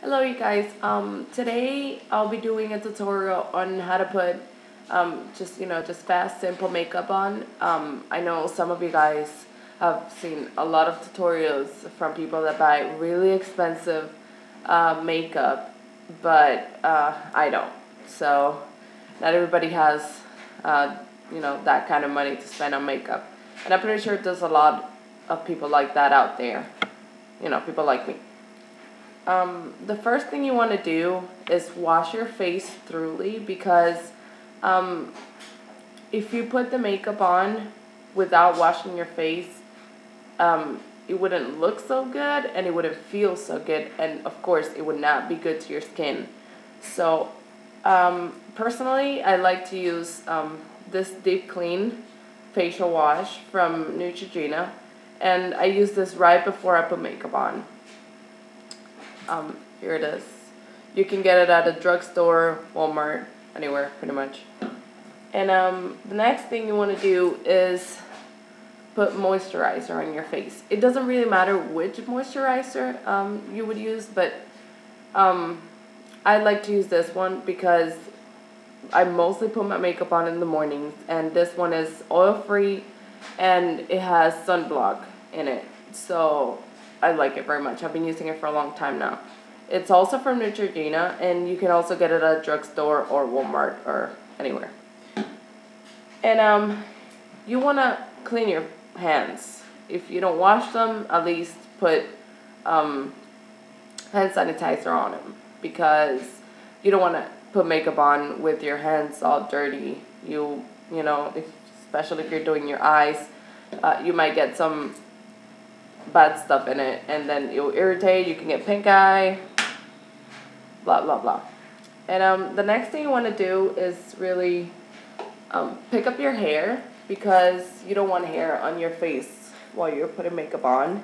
Hello you guys. Today I'll be doing a tutorial on how to put just fast simple makeup on. I know some of you guys have seen a lot of tutorials from people that buy really expensive makeup, but I don't. So not everybody has that kind of money to spend on makeup, and I'm pretty sure there's a lot of people like that out there. People like me. The first thing you want to do is wash your face thoroughly because um, if you put the makeup on without washing your face, it wouldn't look so good and it wouldn't feel so good, and of course it would not be good to your skin. So personally, I like to use this Deep Clean facial wash from Neutrogena, and I use this right before I put makeup on. Here it is. You can get it at a drugstore, Walmart, anywhere pretty much. And the next thing you want to do is put moisturizer on your face. It doesn't really matter which moisturizer you would use, but I like to use this one because I mostly put my makeup on in the mornings, and this one is oil free and it has sunblock in it. So I like it very much. I've been using it for a long time now. It's also from Neutrogena, and you can also get it at a drugstore or Walmart or anywhere. And you want to clean your hands. If you don't wash them, at least put hand sanitizer on them, because you don't want to put makeup on with your hands all dirty. Especially if you're doing your eyes, you might get some bad stuff in it, and then it'll irritate. You can get pink eye, blah blah blah. And the next thing you want to do is really pick up your hair, because you don't want hair on your face while you're putting makeup on.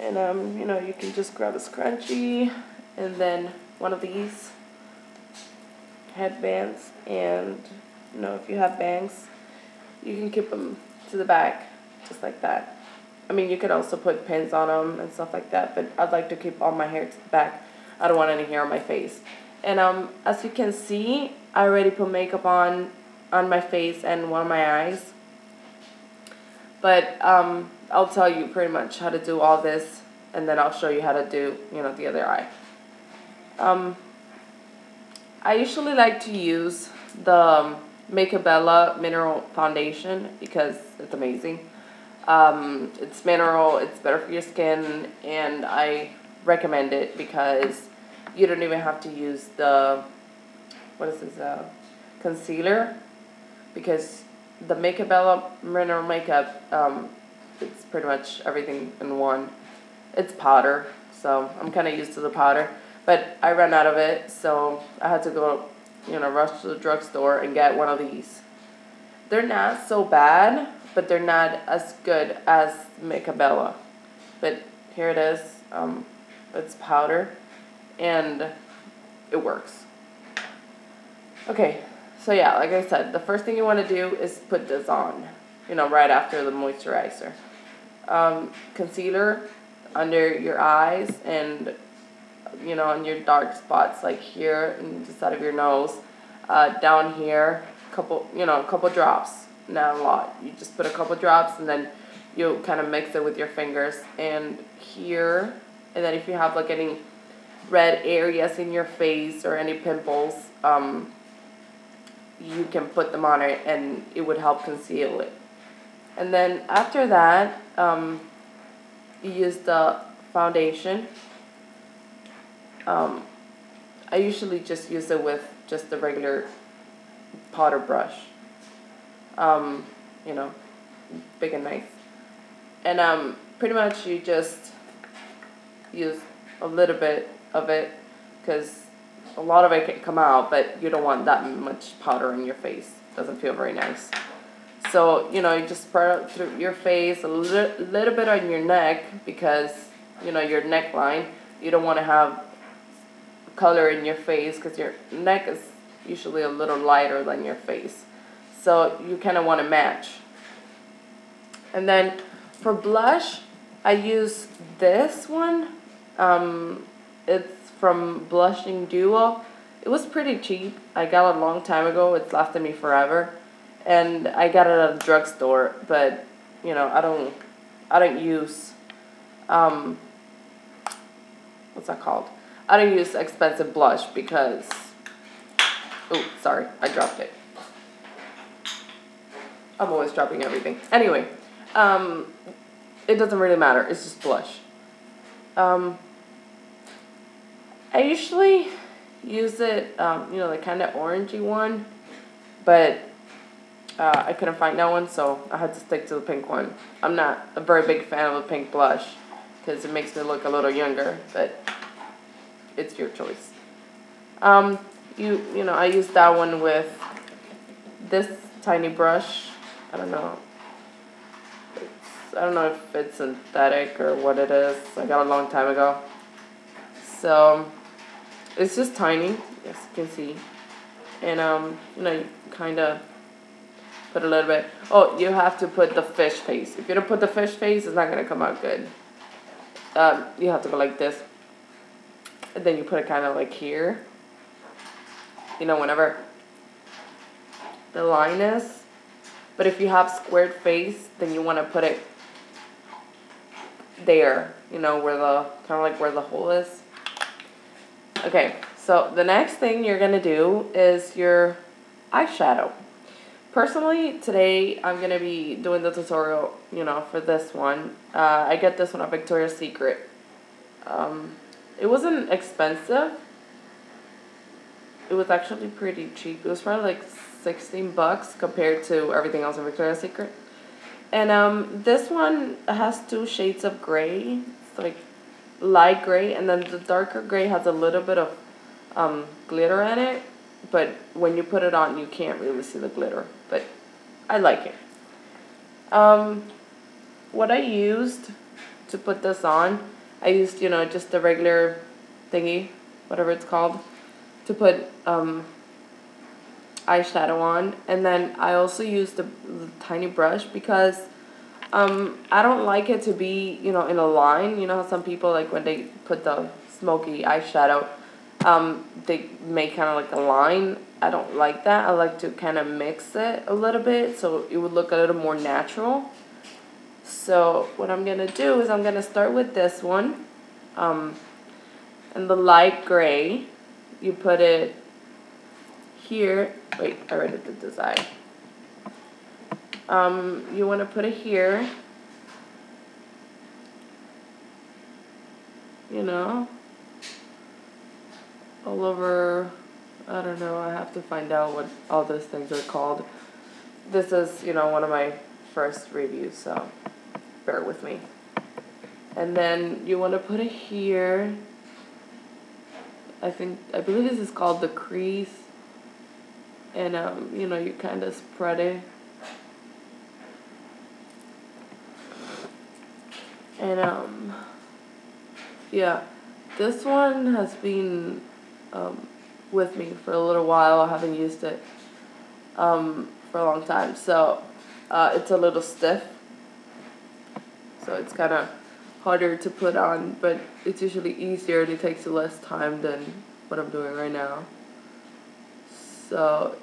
And you can just grab a scrunchie and then one of these headbands, and if you have bangs, you can keep them to the back just like that. I mean, you could also put pins on them and stuff like that, but I'd like to keep all my hair to the back. I don't want any hair on my face. And as you can see, I already put makeup on my face and one of my eyes. But I'll tell you pretty much how to do all this, and then I'll show you how to do, the other eye. I usually like to use the Make Bella Mineral Foundation because it's amazing. It's mineral, it's better for your skin, and I recommend it because you don't even have to use the, concealer, because the Make Bella Mineral Makeup, it's pretty much everything in one. It's powder, so I'm kind of used to the powder, but I ran out of it, so I had to go, rush to the drugstore and get one of these. They're not so bad, but they're not as good as Make Bella. But here it is. It's powder, and it works. Okay, so yeah, like I said, the first thing you want to do is put this on, right after the moisturizer. Concealer under your eyes and, on your dark spots, like here and the side of your nose, down here, a couple drops. Not a lot. You just put a couple drops, and then you'll kind of mix it with your fingers, and here, and then if you have like any red areas in your face or any pimples, you can put them on it, and it would help conceal it. And then after that, you use the foundation. I usually just use it with just the regular powder brush. Big and nice. And pretty much you just use a little bit of it, because a lot of it can come out, but you don't want that much powder in your face. It doesn't feel very nice. So, you just spread it through your face, a little bit on your neck, because, your neckline, you don't want to have color in your face, because your neck is usually a little lighter than your face. So you kind of want to match. And then for blush, I use this one. It's from Blushing Duo. It was pretty cheap. I got it a long time ago. It's lasted me forever. And I got it at a drugstore, but you know, I don't use what's that called? I don't use expensive blush because oh, sorry, I dropped it. I'm always dropping everything. Anyway, it doesn't really matter. It's just blush. I usually use it, you know, the kind of orangey one, but I couldn't find that one, so I had to stick to the pink one. I'm not a very big fan of the pink blush because it makes me look a little younger, but it's your choice. You know, I use that one with this tiny brush. I don't know. I don't know if it's synthetic or what it is. I got it a long time ago. So it's just tiny, as you can see. And you know, you kind of put a little bit. Oh, you have to put the fish face. If you don't put the fish face, it's not gonna come out good. You have to go like this, and then you put it kind of like here. You know, whenever the line is. But if you have squared face, then you want to put it there, you know, where the, kind of like where the hole is. Okay, so the next thing you're going to do is your eyeshadow. Personally, today I'm going to be doing the tutorial, you know, for this one. I get this one at Victoria's Secret. It wasn't expensive. It was actually pretty cheap. It was probably like $16 compared to everything else in Victoria's Secret. And this one has 2 shades of gray. It's like light gray, and then the darker gray has a little bit of glitter in it. But when you put it on, you can't really see the glitter. But I like it. What I used to put this on, I used, you know, just the regular thingy, whatever it's called, to put eyeshadow on. And then I also used the tiny brush because I don't like it to be, you know, in a line. You know how some people, like when they put the smoky eyeshadow, they make kind of like a line. I don't like that. I like to kind of mix it a little bit so it would look a little more natural. So what I'm going to do is I'm going to start with this one. And the light gray, you put it here. Wait, I already did this eye. You want to put it here. You know, all over. I don't know. I have to find out what all those things are called. This is, you know, one of my first reviews, so bear with me. And then you want to put it here. I believe this is called the crease. And you know, you kind of spread it. And yeah, this one has been with me for a little while. I haven't used it for a long time, so it's a little stiff. So it's kind of harder to put on, but it's usually easier and it takes less time than what I'm doing right now. So,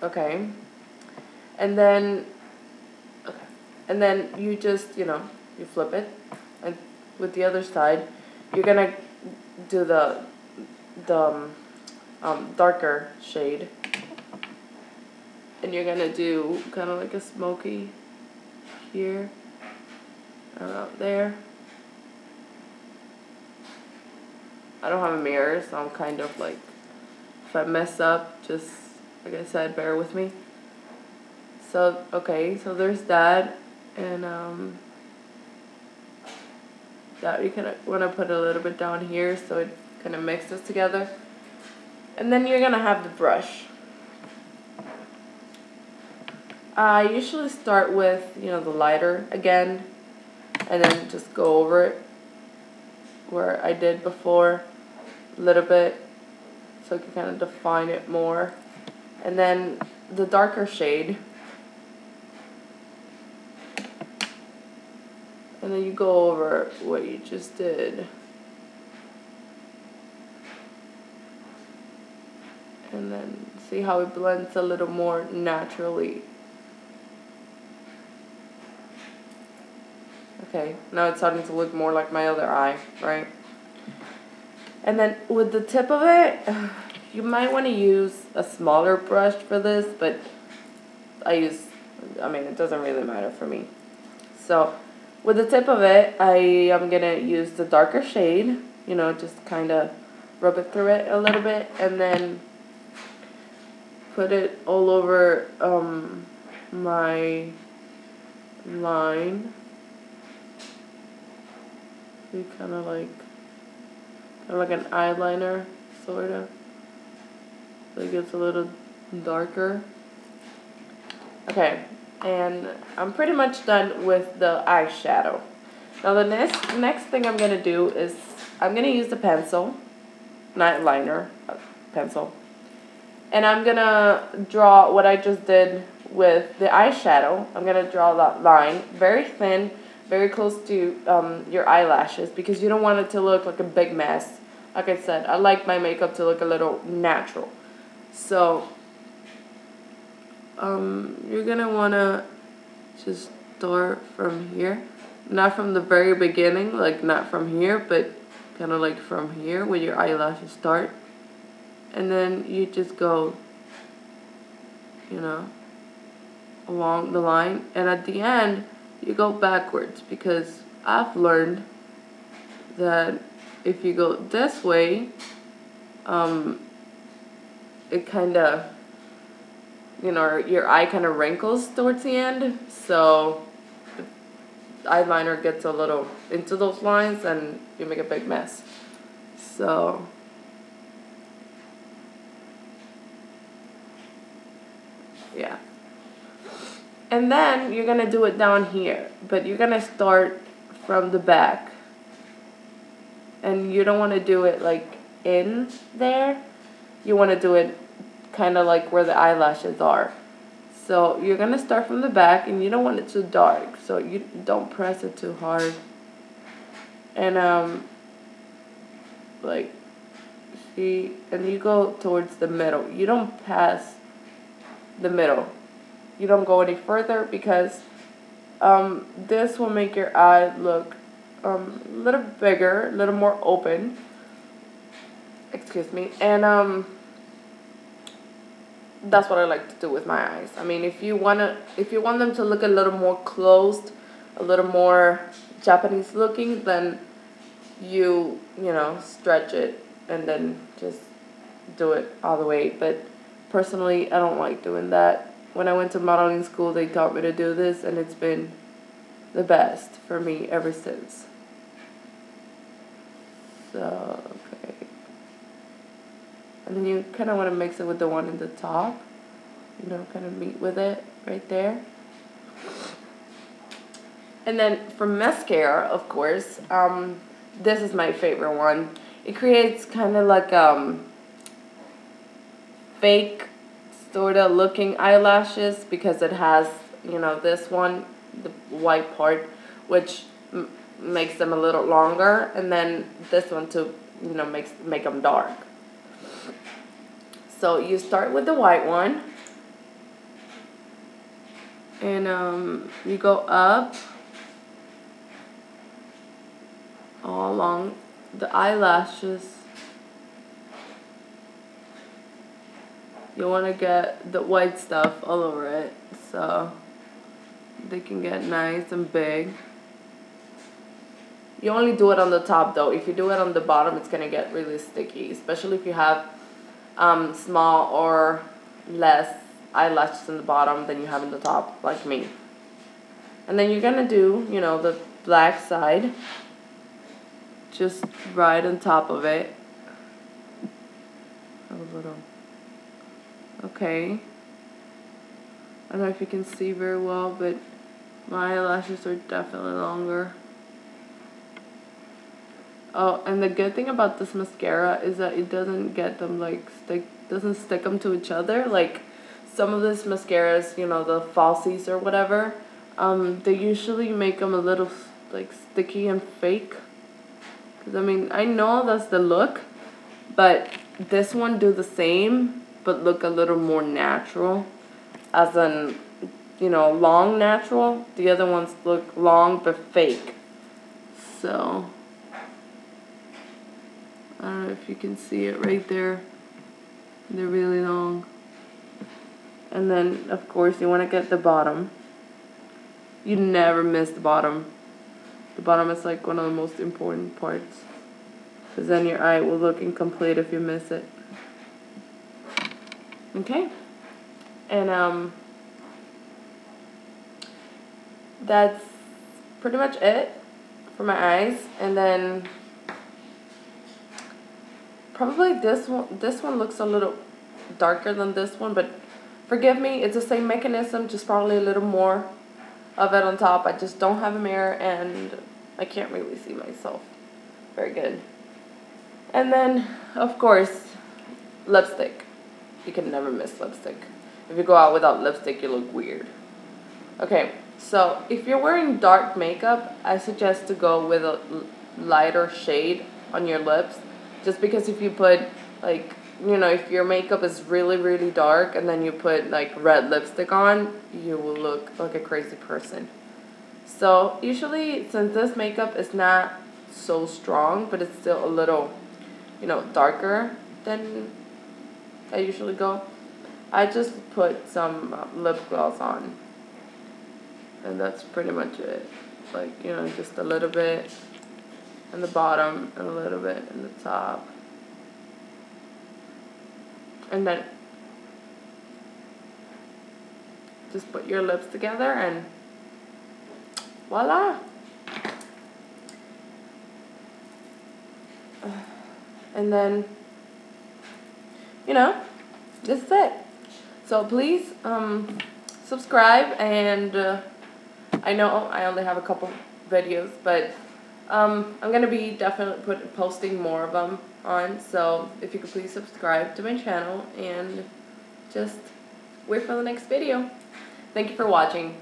okay. And then you just, you know, you flip it, and with the other side, you're gonna do the darker shade, and you're gonna do kind of like a smoky here, around there. I don't have a mirror, so I'm kind of like, if I mess up, just like I said, bear with me. So okay, so there's that. And that you kind of want to put a little bit down here so it kind of mixes together. And then you're going to have the brush. I usually start with, you know, the lighter again, and then just go over it where I did before a little bit so I can kind of define it more. And then the darker shade. And then you go over what you just did. And then see how it blends a little more naturally. Okay, now it's starting to look more like my other eye, right? And then with the tip of it, you might want to use a smaller brush for this, but I mean, it doesn't really matter for me. So with the tip of it, I am going to use the darker shade, you know, just kind of rub it through it a little bit, and then put it all over my line. See, kind of like an eyeliner, sort of. So it gets a little darker. Okay, and I'm pretty much done with the eyeshadow. Now the next thing I'm gonna do is I'm gonna use the pencil, not liner, pencil, and I'm gonna draw what I just did with the eyeshadow. I'm gonna draw that line very thin, very close to your eyelashes, because you don't want it to look like a big mess. Like I said, I like my makeup to look a little natural. So you're gonna wanna just start from here, not from the very beginning, like not from here, but kind of like from here where your eyelashes start, and then you just go, you know, along the line, and at the end you go backwards, because I've learned that if you go this way, it kind of, you know, your eye kind of wrinkles towards the end, so the eyeliner gets a little into those lines and you make a big mess. So yeah, and then you're gonna do it down here, but you're gonna start from the back, and you don't want to do it like in there. You want to do it kind of like where the eyelashes are. So you're gonna start from the back, and you don't want it too dark, so you don't press it too hard. And like, see, and you go towards the middle. You don't pass the middle. You don't go any further, because this will make your eye look a little bigger, a little more open. Excuse me. And that's what I like to do with my eyes. I mean, if you want them to look a little more closed, a little more Japanese looking, then you know, stretch it and then just do it all the way. But personally, I don't like doing that. When I went to modeling school, they taught me to do this, and it's been the best for me ever since. So, okay. And then you kind of want to mix it with the one in the top. You know, kind of meet with it right there. And then for mascara, of course, this is my favorite one. It creates kind of like fake sort of looking eyelashes, because it has, you know, this one, the white part, which makes them a little longer, and then this one to, you know, make them dark. So you start with the white one, and you go up all along the eyelashes. You want to get the white stuff all over it, so they can get nice and big. You only do it on the top, though. If you do it on the bottom, it's going to get really sticky, especially if you have small or less eyelashes in the bottom than you have in the top, like me. And then you're going to do, you know, the black side, just right on top of it. A little. Okay. I don't know if you can see very well, but my eyelashes are definitely longer. Oh, and the good thing about this mascara is that it doesn't get them like doesn't stick them to each other. Like some of these mascaras, you know, the falsies or whatever, they usually make them a little like sticky and fake. Cause I mean, I know that's the look, but this one do the same, but look a little more natural, as in, you know, long natural. The other ones look long but fake. So I don't know if you can see it right there. They're really long. And then, of course, you want to get the bottom. You never miss the bottom. The bottom is like one of the most important parts, because then your eye will look incomplete if you miss it. Okay? And that's pretty much it for my eyes. And then probably this one looks a little darker than this one, but forgive me, it's the same mechanism, just probably a little more of it on top. I just don't have a mirror and I can't really see myself very good. And then, of course, lipstick. You can never miss lipstick. If you go out without lipstick, you look weird. Okay, so if you're wearing dark makeup, I suggest to go with a lighter shade on your lips. Just because if you put, like, you know, if your makeup is really, really dark and then you put, like, red lipstick on, you will look like a crazy person. So, usually, since this makeup is not so strong, but it's still a little, you know, darker than I usually go, I just put some lip gloss on. And that's pretty much it. Like, you know, just a little bit in the bottom and a little bit in the top. And then just put your lips together and voila. And then, you know, this is it. So please subscribe, and I know I only have a couple videos, but I'm gonna be definitely posting more of them on. So if you could please subscribe to my channel and just wait for the next video. Thank you for watching.